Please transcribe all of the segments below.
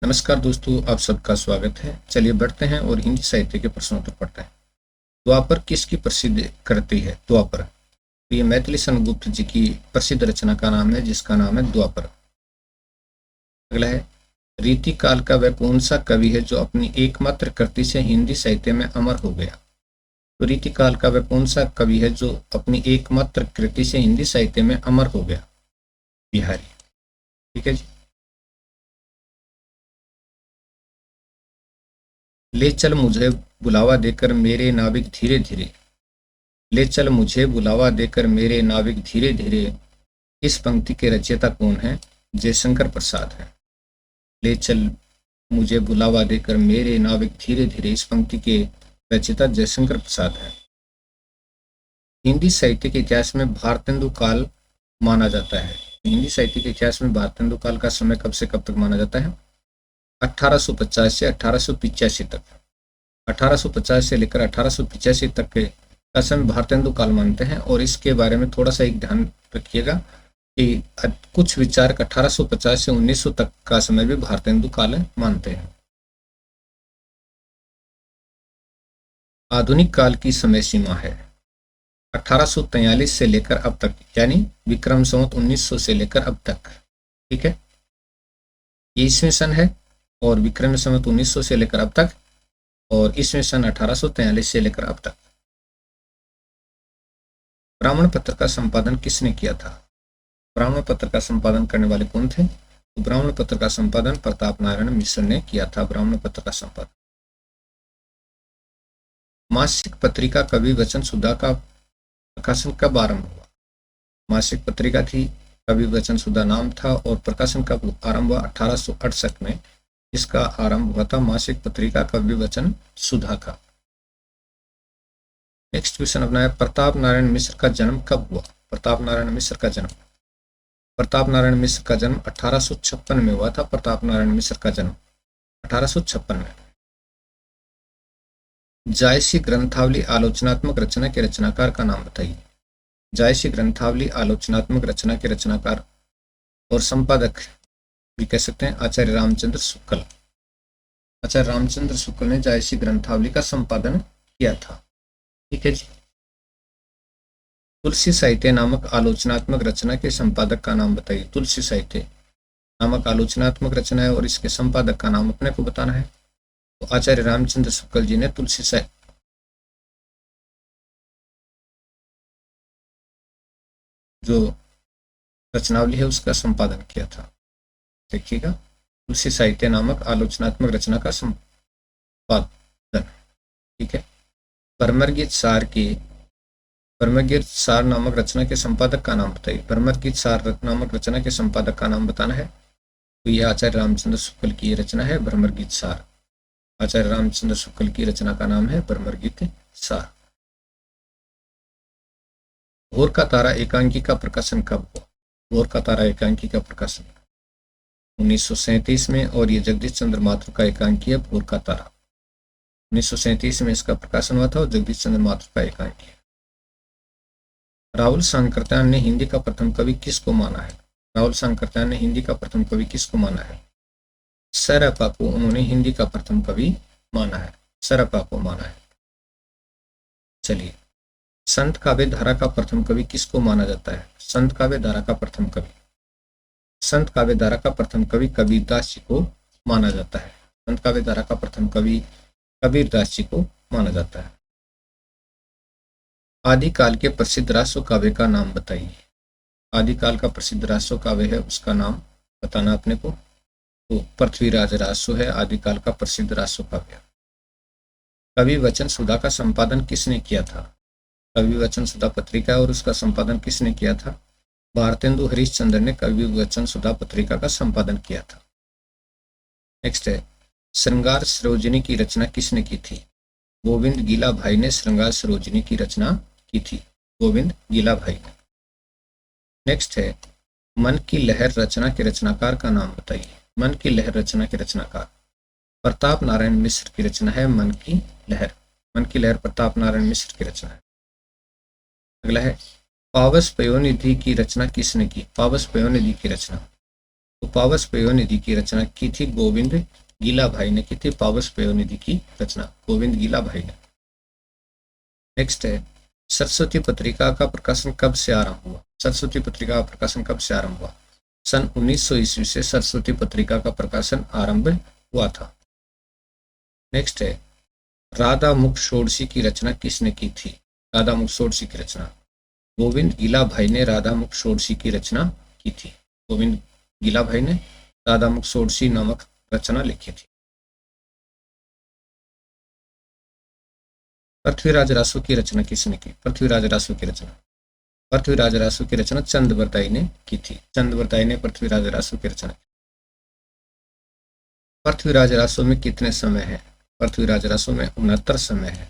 नमस्कार दोस्तों, आप सबका स्वागत है। चलिए बढ़ते हैं और हिंदी साहित्य के प्रश्नोत्तर पढ़ते हैं। द्वापर किसकी प्रसिद्ध कृति है? द्वापर तो ये मैथिली गुप्त जी की प्रसिद्ध रचना का नाम है, जिसका नाम है द्वापर। अगला है, रीति काल का वह कौन सा कवि है जो अपनी एकमात्र कृति से हिंदी साहित्य में अमर हो गया? तो रीति काल का वह कौन सा कवि है जो अपनी एकमात्र कृति से हिंदी साहित्य में अमर हो गया? बिहारी। ठीक है जी। ले चल मुझे बुलावा देकर मेरे नाविक धीरे धीरे। ले चल मुझे बुलावा देकर मेरे नाविक धीरे धीरे। इस पंक्ति के रचयिता कौन है? जयशंकर प्रसाद है। ले चल मुझे बुलावा देकर मेरे नाविक धीरे धीरे, इस पंक्ति के रचयिता जयशंकर प्रसाद है। हिंदी साहित्य के इतिहास में भारतेंदु काल माना जाता है। हिंदी साहित्य के इतिहास में भारतेंदु काल का समय कब से कब तक माना जाता है? 1850 से 1885 तक। 1850 से लेकर 1885 तक के का समय भारतेंदु काल मानते हैं। और इसके बारे में थोड़ा सा एक ध्यान रखिएगा कि कुछ विचारक 1850 से 1900 तक का समय भी भारतेंदु काल मानते हैं। आधुनिक काल की समय सीमा है 1843 से लेकर अब तक, यानी विक्रम संवत 1900 से लेकर अब तक। ठीक है, ये ईस्वी सन है और विक्रम संवत 1900 से लेकर अब तक, और ईस्वी सन 1843 से लेकर अब तक। ब्राह्मण पत्र का संपादन किसने किया था? ब्राह्मण पत्र का संपादन करने वाले कौन थे? तो ब्राह्मण पत्र का संपादन प्रताप नारायण मिश्र ने किया था। ब्राह्मण पत्र का संपादन। मासिक पत्रिका कवि वचन सुधा का प्रकाशन कब आरंभ हुआ? मासिक पत्रिका थी, कवि वचन सुधा नाम था, और प्रकाशन कब आरंभ हुआ? 1868 में इसका आरंभ हुआ था, मासिक पत्रिका कवि वचन सुधा का। नेक्स्ट क्वेश्चन अपना है, प्रताप नारायण मिश्र का जन्म कब हुआ? प्रताप नारायण मिश्र का जन्म 1856 में हुआ था। प्रताप नारायण मिश्र का जन्म 1856 में। जायसी ग्रंथावली आलोचनात्मक रचना के रचनाकार का नाम बताइए। जायसी ग्रंथावली आलोचनात्मक रचना के रचनाकार और संपादक भी कह सकते हैं आचार्य रामचंद्र शुक्ल। आचार्य रामचंद्र शुक्ल ने जायसी ग्रंथावली का संपादन किया था। ठीक है जी। तुलसी साहित्य नामक आलोचनात्मक रचना के संपादक का नाम बताइए। तुलसी साहित्य नामक आलोचनात्मक रचना है और इसके संपादक का नाम अपने को बताना है। तो आचार्य रामचंद्र शुक्ल जी ने तुलसी साहित्य जो रचनावली है उसका संपादन किया था। देखिएगा, तुलसी साहित्य नामक आलोचनात्मक रचना का संपादन। ठीक है। परमरगीत सार नामक रचना के संपादक का नाम बताइए। परमरगीत सार नामक रचना के संपादक का नाम बताना है। तो यह आचार्य रामचंद्र शुक्ल की रचना है भ्रमरगीत सार। आचार्य रामचंद्र शुक्ल की रचना का नाम है भ्रमरगीत सार। भोर का तारा एकांकी का प्रकाशन कब हुआ? भोर का तारा एकांकी का प्रकाशन 1937 में, और ये जगदीश चंद्र माथुर का एकांकी है भोर का तारा। 1937 में इसका प्रकाशन हुआ था और जगदीश चंद्र माथुर का एकांकी है। राहुल सांकृत्यायन ने हिंदी का प्रथम कवि किसको माना है? राहुल सांकृत्यायन ने हिंदी का प्रथम कवि किसको माना है? सरअप्पा को उन्होंने हिंदी का प्रथम कवि माना है। सरअप्पा को माना है। चलिए, संत काव्य धारा का प्रथम कवि किसको माना जाता है? संत काव्य धारा का प्रथम कवि, संत काव्य धारा का प्रथम कवि कबीरदास जी को माना जाता है। संत काव्य धारा का प्रथम कवि कबीरदास जी को माना जाता है। आदिकाल के प्रसिद्ध रासो काव्य का नाम बताइए। आदिकाल का प्रसिद्ध रासो काव्य है, उसका नाम बताना अपने को। तो पृथ्वीराज रासो है आदिकाल का प्रसिद्ध रासो काव्य। कवि वचन सुधा का संपादन किसने किया था? कवि वचन सुधा पत्रिका और उसका संपादन किसने किया था? भारतेंदु हरिश्चंद्र ने कवि वचन सुधा पत्रिका का संपादन किया था। नेक्स्ट है, श्रृंगार सरोजिनी की रचना किसने की थी? गोविंद गीला भाई ने श्रृंगार सरोजिनी की रचना की थी। गोविंद गीला भाई ने। नेक्स्ट है, मन की लहर रचना के रचनाकार का नाम बताइए। मन की लहर रचना के रचनाकार प्रताप नारायण मिश्र की रचना है मन की लहर। मन की लहर प्रताप नारायण मिश्र की रचना है। अगला है, पावस पयोनिधि की रचना किसने की? पावस पयोनिधि की रचना तो पावस पयोनिधि की रचना की थी गोविंद गीला भाई ने की थी पावस पयोनिधि की रचना गोविंद गीला भाई ने। नेक्स्ट है सरस्वती पत्रिका का प्रकाशन कब से आरंभ हुआ। सरस्वती पत्रिका का प्रकाशन कब से आरंभ हुआ। सन 1900 ईस्वी से सरस्वती पत्रिका का प्रकाशन आरंभ हुआ था। नेक्स्ट है राधा मुख षोडशी की रचना किसने की थी। राधा मुख षोडशी की रचना गोविंद गीला भाई ने राधा मुख षोडशी की रचना की थी। गोविंद गीला भाई ने राधा मुख षोडशी नामक रचना लिखी थी। पृथ्वीराज रासो की रचना किसने की। पृथ्वीराज रासो की रचना पृथ्वीराज रासो की रचना चंद्रवरदाई ने की थी। चंद्रवरदाई ने पृथ्वीराज रासो की रचना की। पृथ्वीराज रासो में कितने समय है। पृथ्वीराज रासो में 69 समय है।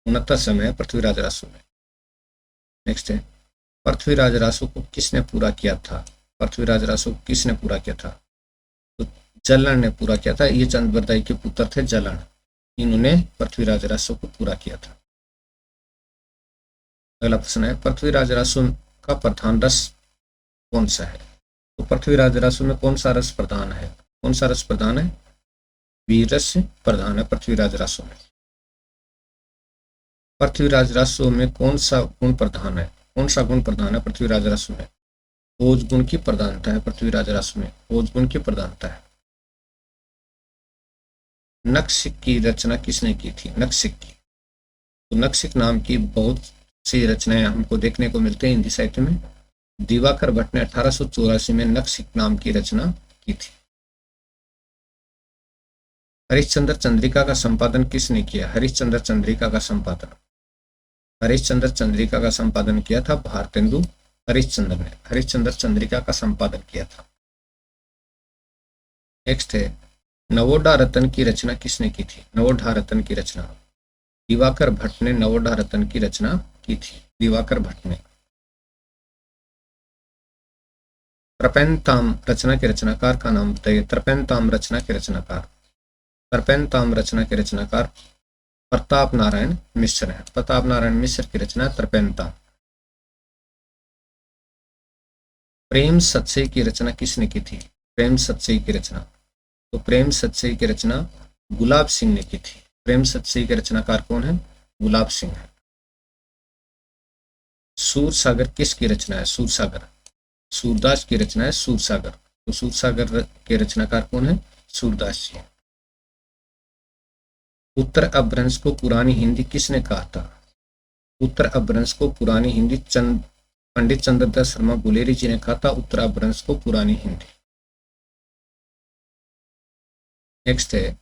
69 समय है पृथ्वीराज रासो में। नेक्स्ट है पृथ्वीराज रासो को किसने पूरा किया था। पृथ्वीराज रासो को किसने पूरा किया था। तो जलन ने पूरा किया था। ये चंद्रवरदाई के पुत्र थे जलन, इन्होंने पृथ्वीराज रासो को पूरा किया था। अगला प्रश्न है पृथ्वीराज रासो का प्रधान रस कौन सा है। तो पृथ्वीराज रासो में कौन सा रस प्रधान है। कौन सा रस प्रधान है। वीर रस प्रधान है पृथ्वीराज रासो में। पृथ्वीराज रासो में कौन सा गुण प्रधान है। कौन सा गुण प्रधान है पृथ्वीराज रासो में। ओज गुण की प्रधानता है पृथ्वीराज रासो में। ओज गुण की प्रधानता है। नक्सिक की रचना किसने की थी। नक्सिक की तो नक्सिक नाम की बहुत सी रचनाएं हमको देखने को मिलते हैं हिंदी साहित्य में। दिवाकर भट्ट ने 1884 में नक्सिक नाम की रचना की थी। हरिश्चंद्र चंद्रिका का संपादन किसने किया। हरिश्चंद्र चंद्रिका का संपादन हरिश्चंद्र चंद्रिका का संपादन किया था भारतेंदु हरिश्चंद्र ने। हरिश्चंद्र चंद्रिका का संपादन किया था। नेक्स्ट है नवोढ़ा रत्न की रचना किसने की थी। नवोढ़ा रत्न की रचना दिवाकर भट्ट ने नवोढ़ा रत्न की रचना की थी। दिवाकर भट्ट ने। त्रपेनताम रचना के रचनाकार का नाम बताइए। त्रपेनताम रचना के रचनाकार त्रपेनताम रचना के रचनाकार प्रताप नारायण मिश्र है। प्रताप नारायण मिश्र की रचना त्रपेनताम। प्रेम सत्सई की रचना किसने की थी। प्रेम सत्सई की रचना तो प्रेम सत्सई की रचना गुलाब सिंह ने की थी। प्रेम सत्सई के रचनाकार कौन है। गुलाब सिंह है। सूरसागर किसकी रचना है। सूरसागर सूरदास की रचना है सूरसागर। तो सूरसागर के रचनाकार कौन है। सूरदास जी। उत्तर अपभ्रंश को पुरानी हिंदी किसने कहा था। उत्तर अपभ्रंश को पुरानी हिंदी पंडित चंद्रदास शर्मा गुलेरी जी ने कहा था। उत्तर अपभ्रंश को पुरानी हिंदी। नेक्स्ट है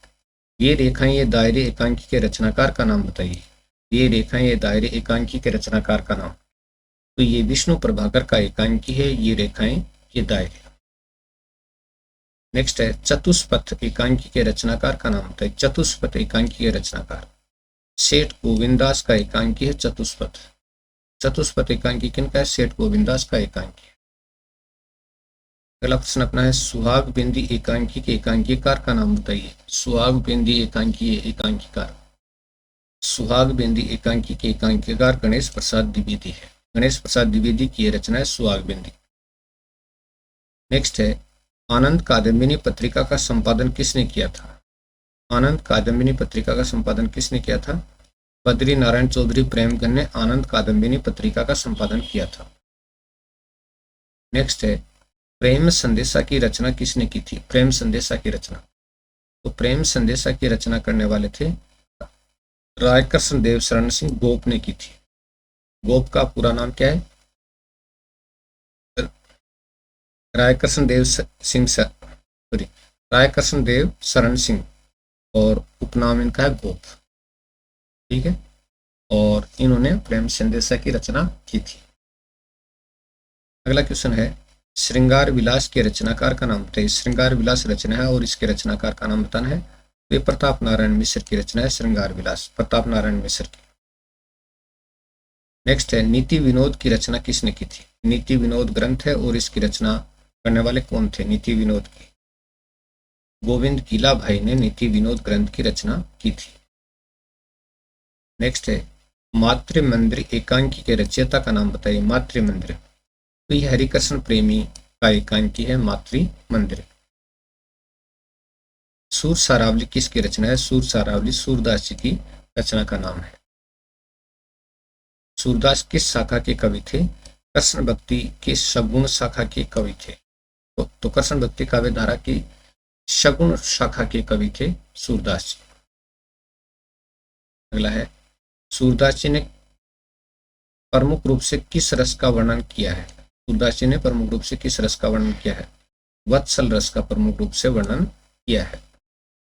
ये रेखाएं ये दायरे एकांकी के रचनाकार का नाम बताइए। ये रेखाएं ये दायरे एकांकी के रचनाकार का नाम तो ये विष्णु प्रभाकर का एकांकी है। ये रेखाएं ये दायरे। नेक्स्ट है चतुष्पथ एकांकी के रचनाकार का नाम बताइए। चतुष्पथ एकांकी के रचनाकार सेठ गोविंदास का एकांकी है चतुष्पथ। चतुष्पथ एकांकी किनका है। सेठ गोविंदास का एकांकी। अगला प्रश्न अपना है सुहाग बिंदी एकांकी के एकांकीकार का नाम बताइए। सुहाग बिंदी एकांकी एकांकीकार सुहाग बिंदी एकांकी के एकांकीकार गणेश प्रसाद द्विवेदी है। गणेश प्रसाद द्विवेदी की रचना है सुहाग बिंदी। नेक्स्ट है आनंद कादम्बिनी पत्रिका का संपादन किसने किया था। आनंद कादम्बिनी पत्रिका का संपादन किसने किया था। बद्री नारायण चौधरी प्रेमगन ने आनंद कादम्बिनी पत्रिका का संपादन किया था। नेक्स्ट है प्रेम संदेशा की रचना किसने की थी। प्रेम संदेशा की रचना तो प्रेम संदेशा की रचना करने वाले थे रायकृष्ण देव शरण सिंह गोप ने की थी। गोप का पूरा नाम क्या है। रायकृष्ण देव सिंह सॉरी रायकृष्ण देव शरण सिंह और उपनाम इनका है गोप। ठीक है और इन्होंने प्रेम संदेशा की रचना की थी। अगला क्वेश्चन है श्रृंगार विलास के रचनाकार का नाम बताइए। श्रृंगार विलास रचना है और इसके रचनाकार का नाम बताना है। वे प्रताप नारायण मिश्र की रचना है श्रृंगार विलास। प्रताप नारायण मिश्र की। नेक्स्ट है नीति विनोद की रचना किसने की थी। नीति विनोद ग्रंथ है और इसकी रचना करने वाले कौन थे। नीति विनोद की गोविंद गीला भाई ने नीति विनोद ग्रंथ की रचना की थी। नेक्स्ट है मातृ मंदिर एकांकी के रचयिता का नाम बताइए। मातृ मंदिर तो यह हरिकृष्ण प्रेमी का एकांकी है मातृ मंदिर। सूर सारावली किसकी रचना है? सूर सारावली सूरदास जी की रचना का नाम है। सूरदास किस शाखा के कवि थे? कृष्ण भक्ति के सगुण शाखा के कवि थे। तो कृष्ण भक्ति काव्य धारा की सगुण शाखा के कवि थे सूरदास जी। अगला है, सूरदास जी ने प्रमुख रूप से किस रस का वर्णन किया है? सूरदास जी ने प्रमुख रूप से किस रस का वर्णन किया है? वत्सल रस का प्रमुख रूप से वर्णन किया है।